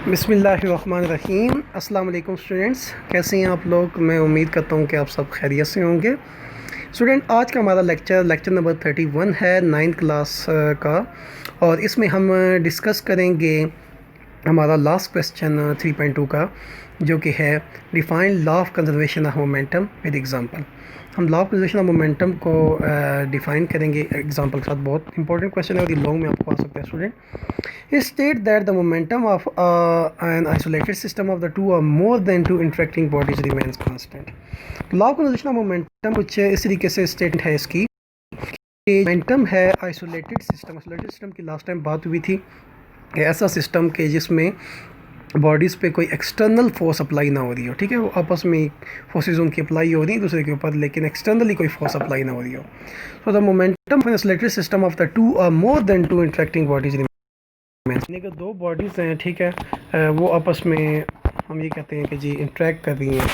बिस्मिल्लाहिर्रहमानिर्रहीम। अस्सलाम वालेकुम स्टूडेंट्स, कैसे हैं आप लोग। मैं उम्मीद करता हूं कि आप सब खैरियत से होंगे। स्टूडेंट, आज का हमारा लेक्चर नंबर 31 है 9th क्लास का, और इसमें हम डिस्कस करेंगे हमारा लास्ट क्वेश्चन 3.2 का, जो कि है define law of conservation of momentum with example. हम law of conservation of momentum को डिफ़ाइन करेंगे एग्जांपल के साथ। बहुत इंपॉर्टेंट क्वेश्चन है और ये लॉन्ग में आपको आ सकता है student. State that the momentum of an isolated system of the two or more than two interacting bodies remains constant. Law of conservation of momentum कुछ इस तरीके से स्टेटमेंट है इसकी कि मोमेंटम है आइसोलेटेड सिस्टम की लास्ट टाइम बात हुई थी। ऐसा सिस्टम के जिसमें बॉडीज़ पे कोई एक्सटर्नल फोर्स अप्लाई ना हो रही हो, ठीक है, वो आपस में फोर्सेस उनकी अप्लाई हो रही है दूसरे के ऊपर, लेकिन एक्सटर्नली कोई फोर्स अप्लाई ना हो रही हो। So the momentum of isolated system of the two or more than two interacting bodies, यानी कि दो बॉडीज़ हैं, ठीक है, वो आपस में हम ये कहते हैं कि जी इंटरेक्ट कर रही हैं।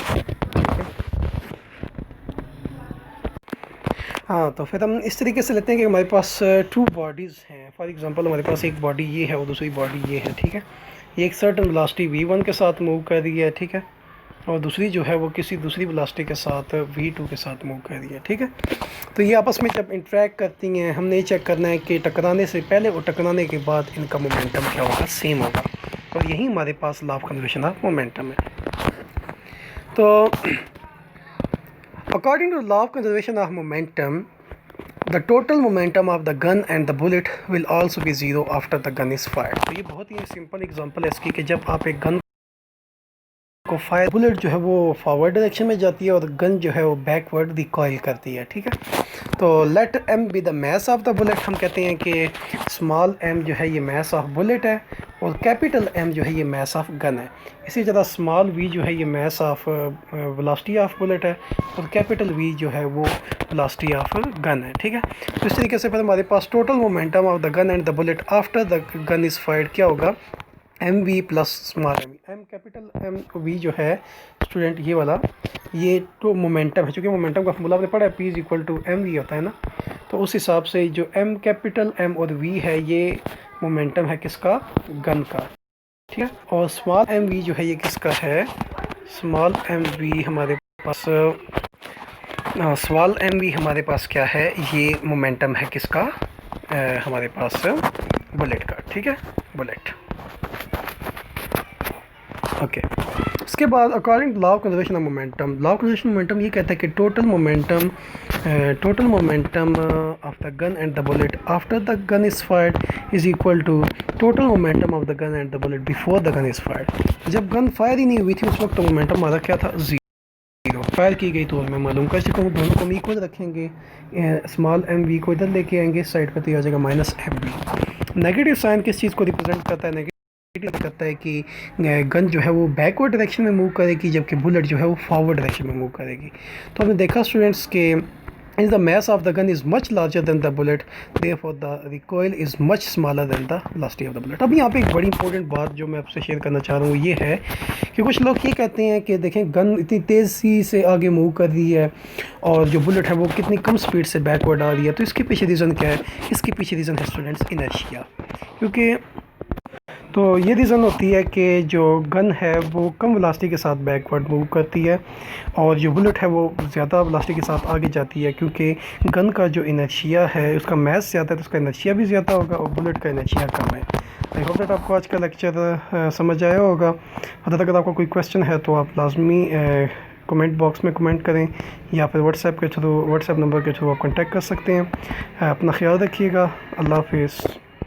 हाँ, तो फिर हम इस तरीके से लेते हैं कि हमारे पास टू बॉडीज़ हैं। फॉर एग्जांपल हमारे पास एक बॉडी ये है और दूसरी बॉडी ये है, ठीक है। ये एक सर्टन वेलोसिटी v1 के साथ मूव कर रही है, ठीक है, और दूसरी जो है वो किसी दूसरी वेलोसिटी के साथ v2 के साथ मूव कर रही है, ठीक है। तो ये आपस में जब इंटरेक्ट करती हैं, हमने ये चेक करना है कि टकराने से पहले और टकराने के बाद इनका मोमेंटम क्या होगा, सेम होगा। और यही हमारे पास law of conservation of momentum है। तो according to law of conservation of momentum, the total momentum of the gun and the bullet will also be zero after the gun is fired। तो ये बहुत ही सिंपल एग्जांपल है इसकी कि जब आप एक गन को फायर, बुलेट जो है वो फॉरवर्ड डायरेक्शन में जाती है और गन जो है वो बैकवर्ड रिकॉइल करती है, ठीक है। तो let M be the mass of the bullet. हम कहते हैं कि स्मॉल एम जो है ये मास ऑफ बुलेट है और कैपिटल एम जो है ये मास ऑफ गन है। इसी तरह स्मॉल वी जो है ये mass of velocity of bullet है और कैपिटल वी जो है वो वेलोसिटी ऑफ गन है, ठीक है। तो इस तरीके से फिर हमारे पास total momentum of the gun and the bullet after the gun is fired क्या होगा, M V plus small M. M capital M V जो है स्टूडेंट ये वाला, ये तो मोमेंटम है, चूँकि मोमेंटम का फॉर्मूला आपने पढ़ा है P equal to M V होता है ना। तो उस हिसाब से जो एम कैपिटल एम और वी है ये मोमेंटम है किसका, गन का, ठीक है। और स्मॉल एम वी जो है ये किसका है, स्मॉल एम वी हमारे पास स्मॉल एम वी हमारे पास क्या है, ये मोमेंटम है किसका, हमारे पास बुलेट का, ठीक है, बुलेट। ओके इसके बाद according to law of conservation of momentum, law of conservation momentum ये कहता है कि total momentum of the gun and the bullet after the gun is fired is equal to total momentum of the gun and the bullet before the gun is fired. जब gun fire ही नहीं हुई थी उस वक्त तो momentum हमारा क्या था, जीरो। फायर की गई तो मैं मालूम कर चुका हूँ, दोनों को इक्वल रखेंगे, स्मॉल एम वी को इधर लेके आएंगे साइड पर, तो आ जाएगा minus M V. Negative sign किस चीज़ को रिप्रेजेंट करता है, करता है कि गन जो है वो बैकवर्ड डायरेक्शन में मूव करेगी जबकि बुलेट जो है वो फॉरवर्ड डायरेक्शन में मूव करेगी। तो हमने देखा स्टूडेंट्स के is the mass of the gun is much larger than the bullet, therefore the recoil is much smaller than the velocity of the bullet. अब यहाँ पे एक बड़ी इंपॉर्टेंट बात जो मैं आपसे शेयर करना चाह रहा हूँ ये है कि कुछ लोग ये कहते हैं कि देखें गन इतनी तेज़ी से आगे मूव कर रही है और जो बुलेट है वो कितनी कम स्पीड से बैकवर्ड आ रही है। तो इसके पीछे रीज़न क्या है, इसके पीछे रीज़न है स्टूडेंट्स इनर्शिया। क्योंकि तो ये रीज़न होती है कि जो गन है वो कम वेलोसिटी के साथ बैकवर्ड मूव करती है और जो बुलेट है वो ज़्यादा वेलोसिटी के साथ आगे जाती है, क्योंकि गन का जो इनर्शिया है उसका मास ज़्यादा है तो उसका इनर्शिया भी ज़्यादा होगा और बुलेट का इनर्शिया कम है। आई होप दैट आपको आज का लेक्चर समझ आया होगा। अगर आपको कोई क्वेश्चन है तो आप लाजमी कमेंट बॉक्स में कमेंट करें या फिर व्हाट्सएप नंबर के थ्रू आप कॉन्टेक्ट कर सकते हैं। अपना ख्याल रखिएगा। अल्लाह हाफिज़।